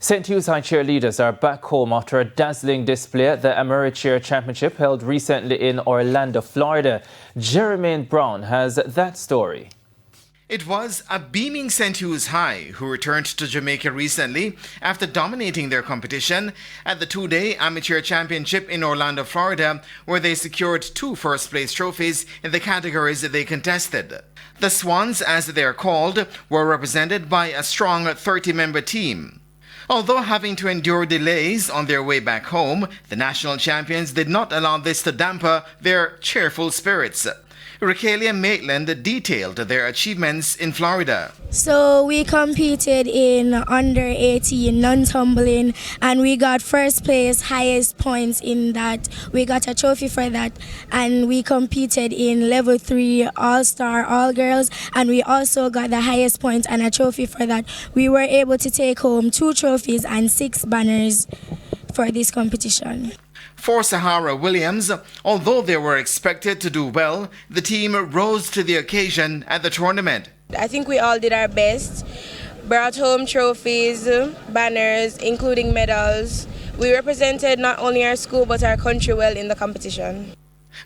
St. Hugh's High cheerleaders are back home after a dazzling display at the Americheer Championship held recently in Orlando, Florida. Jermaine Brown has that story. It was a beaming St. Hugh's High who returned to Jamaica recently after dominating their competition at the two-day Amateur Championship in Orlando, Florida, where they secured 2 first-place trophies in the categories that they contested. The Swans, as they are called, were represented by a strong 30-member team. Although having to endure delays on their way back home, the national champions did not allow this to damper their cheerful spirits. Rakelia Maitland detailed their achievements in Florida. So we competed in under 18 non-tumbling and we got first place, highest points in that. We got a trophy for that, and we competed in level 3 all-star all-girls, and we also got the highest points and a trophy for that. We were able to take home 2 trophies and 6 banners for this competition. For Sahara Williams, although they were expected to do well, the team rose to the occasion at the tournament. I think we all did our best, brought home trophies, banners, including medals. We represented not only our school but our country well in the competition.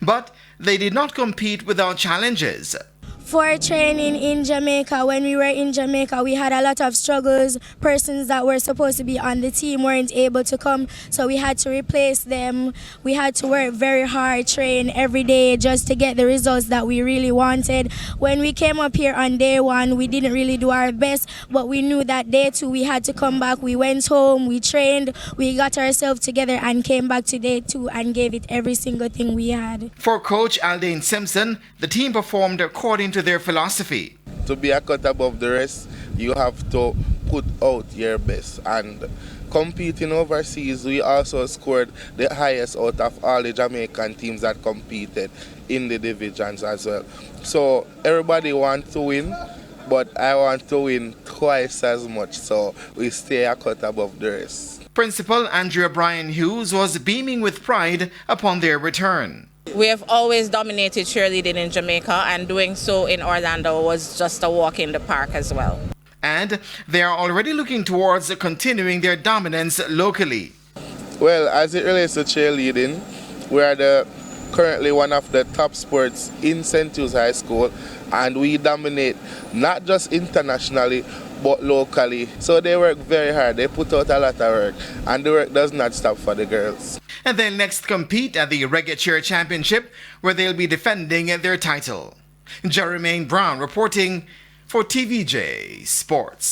But they did not compete without challenges. For training in Jamaica, when we were in Jamaica, we had a lot of struggles. Persons that were supposed to be on the team weren't able to come, so we had to replace them. We had to work very hard, train every day just to get the results that we really wanted. When we came up here on day 1, we didn't really do our best, but we knew that day 2 we had to come back. We went home, we trained, we got ourselves together and came back to day 2 and gave it every single thing we had. For coach Aldane Simpson, the team performed according to their philosophy. To be a cut above the rest, you have to put out your best. And competing overseas, we also scored the highest out of all the Jamaican teams that competed in the divisions as well. So everybody wants to win, but I want to win twice as much, so we stay a cut above the rest. Principal Andrea Brian Hughes was beaming with pride upon their return. We have always dominated cheerleading in Jamaica, and doing so in Orlando was just a walk in the park as well. And they are already looking towards continuing their dominance locally. Well, as it relates to cheerleading, we are currently one of the top sports in St. Hugh's High School, and we dominate not just internationally but locally. So they work very hard, they put out a lot of work, and the work does not stop for the girls. And they'll next compete at the Reggae Championship, where they'll be defending their title. Jermaine Brown reporting for TVJ Sports.